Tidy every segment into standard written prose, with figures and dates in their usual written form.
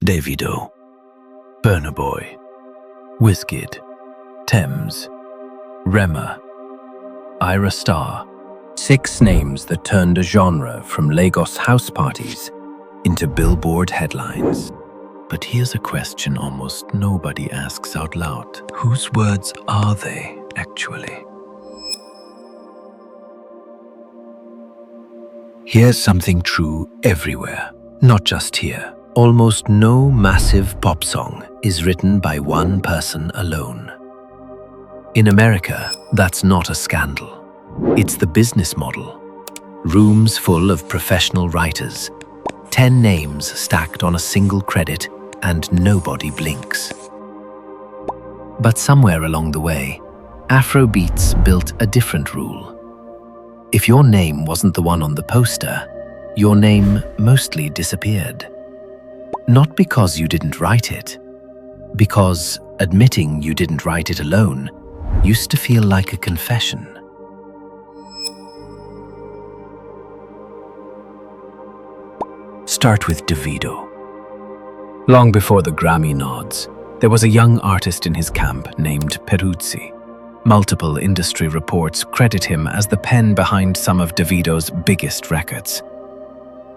Davido, Burna Boy, Wizkid, Tems, Rema, Ayra Starr. 6 names that turned a genre from Lagos house parties into Billboard headlines. But here's a question almost nobody asks out loud. Whose words are they, actually? Here's something true everywhere, not just here. Almost no massive pop song is written by one person alone. In America, that's not a scandal. It's the business model. Rooms full of professional writers, 10 names stacked on a single credit, and nobody blinks. But somewhere along the way, Afrobeats built a different rule. If your name wasn't the one on the poster, your name mostly disappeared. Not because you didn't write it, because admitting you didn't write it alone used to feel like a confession. Start with Davido. Long before the Grammy nods, there was a young artist in his camp named Peruzzi. Multiple industry reports credit him as the pen behind some of Davido's biggest records.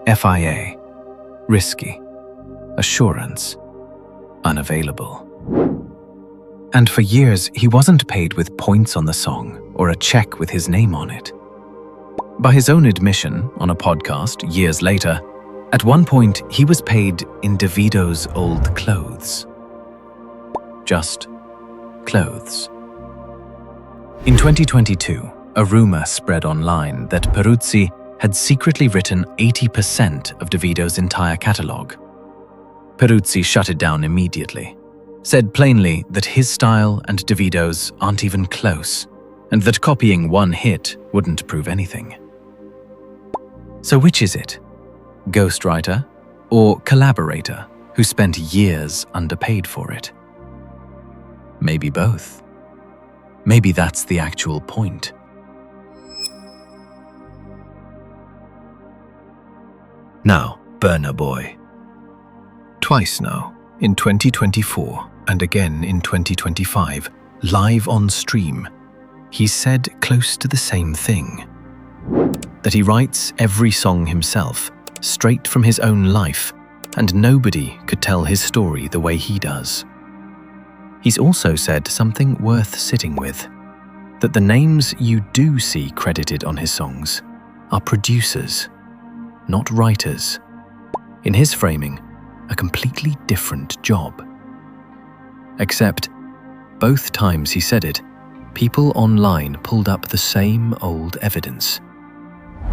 FIA, Risky, Assurance, Unavailable. And for years, he wasn't paid with points on the song or a check with his name on it. By his own admission on a podcast years later, at one point, he was paid in Davido's old clothes. Just clothes. In 2022, a rumor spread online that Peruzzi had secretly written 80% of Davido's entire catalogue. Peruzzi shut it down immediately, said plainly that his style and Davido's aren't even close, and that copying one hit wouldn't prove anything. So which is it? Ghostwriter or collaborator who spent years underpaid for it? Maybe both. Maybe that's the actual point. Now, Burna Boy. Twice now, in 2024 and again in 2025, live on stream, he said close to the same thing. That he writes every song himself, straight from his own life, and nobody could tell his story the way he does. He's also said something worth sitting with, that the names you do see credited on his songs are producers, not writers. In his framing, a completely different job. Except, both times he said it, people online pulled up the same old evidence.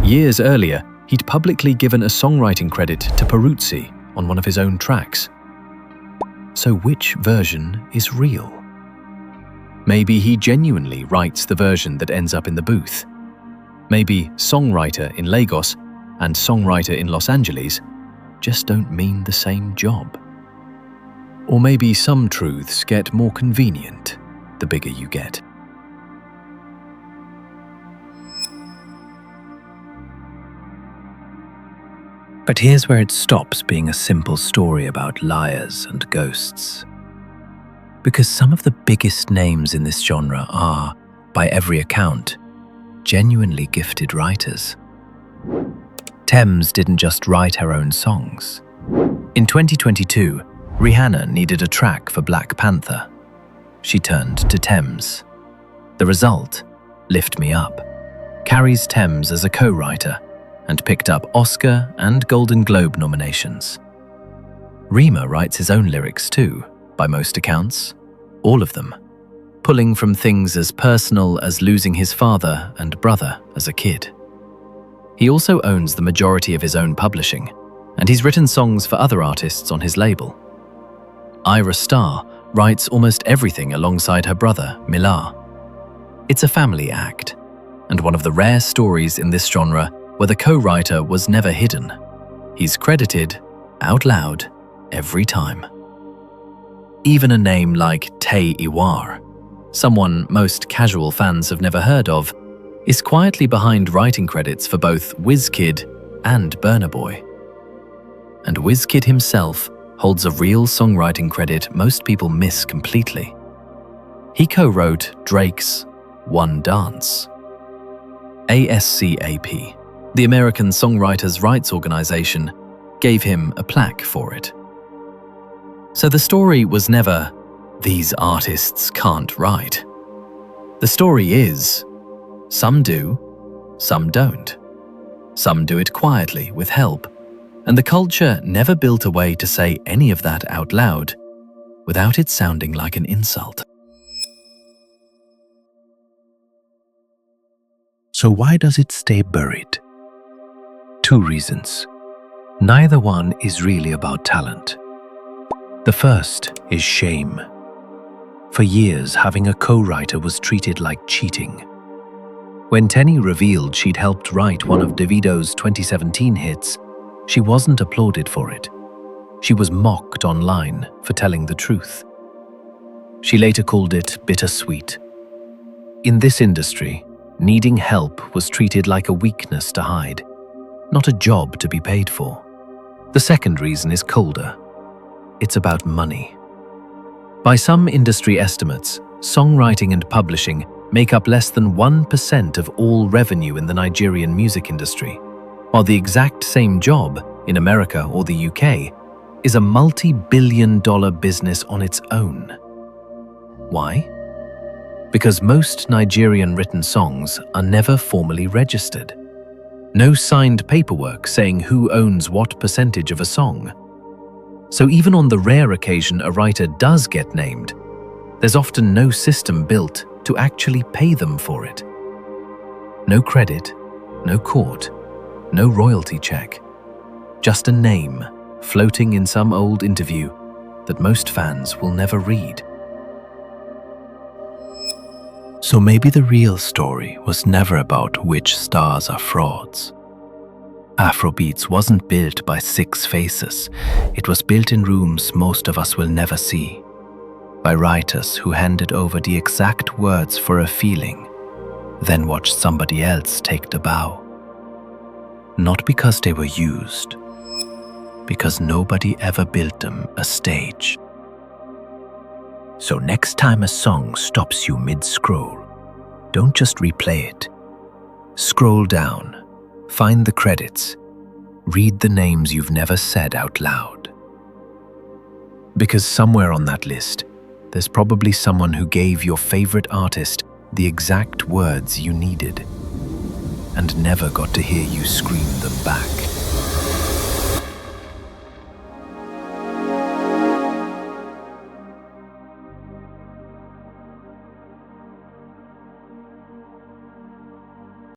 Years earlier, he'd publicly given a songwriting credit to Peruzzi on one of his own tracks. So which version is real? Maybe he genuinely writes the version that ends up in the booth. Maybe songwriter in Lagos and songwriter in Los Angeles just don't mean the same job. Or maybe some truths get more convenient the bigger you get. But here's where it stops being a simple story about liars and ghosts. Because some of the biggest names in this genre are, by every account, genuinely gifted writers. Tems didn't just write her own songs. In 2022, Rihanna needed a track for Black Panther. She turned to Tems. The result, Lift Me Up, carries Tems as a co-writer and picked up Oscar and Golden Globe nominations. Rema writes his own lyrics too, by most accounts, all of them, pulling from things as personal as losing his father and brother as a kid. He also owns the majority of his own publishing, and he's written songs for other artists on his label. Ayra Starr writes almost everything alongside her brother, Milar. It's a family act, and one of the rare stories in this genre where the co-writer was never hidden. He's credited, out loud, every time. Even a name like Tay Iwar, someone most casual fans have never heard of, is quietly behind writing credits for both Wizkid and Burna Boy. And Wizkid himself holds a real songwriting credit most people miss completely. He co-wrote Drake's One Dance. ASCAP, the American Songwriters' Rights Organization, gave him a plaque for it. So the story was never, "These artists can't write." The story is, some do, some don't. Some do it quietly with help, and the culture never built a way to say any of that out loud without it sounding like an insult. So why does it stay buried? Two reasons. Neither one is really about talent. The first is shame. For years, having a co-writer was treated like cheating. When Tenny revealed she'd helped write one of Davido's 2017 hits, she wasn't applauded for it. She was mocked online for telling the truth. She later called it bittersweet. In this industry, needing help was treated like a weakness to hide, not a job to be paid for. The second reason is colder. It's about money. By some industry estimates, songwriting and publishing make up less than 1% of all revenue in the Nigerian music industry, while the exact same job in America or the UK is a multi-billion-dollar business on its own. Why? Because most Nigerian-written songs are never formally registered. No signed paperwork saying who owns what percentage of a song. So even on the rare occasion a writer does get named, there's often no system built to actually pay them for it. No credit, no court, no royalty check. Just a name floating in some old interview that most fans will never read. So maybe the real story was never about which stars are frauds. Afrobeats wasn't built by 6 faces. It was built in rooms most of us will never see, by writers who handed over the exact words for a feeling, then watched somebody else take the bow. Not because they were used, because nobody ever built them a stage. So next time a song stops you mid-scroll, don't just replay it. Scroll down, find the credits, read the names you've never said out loud. Because somewhere on that list, there's probably someone who gave your favorite artist the exact words you needed and never got to hear you scream them back.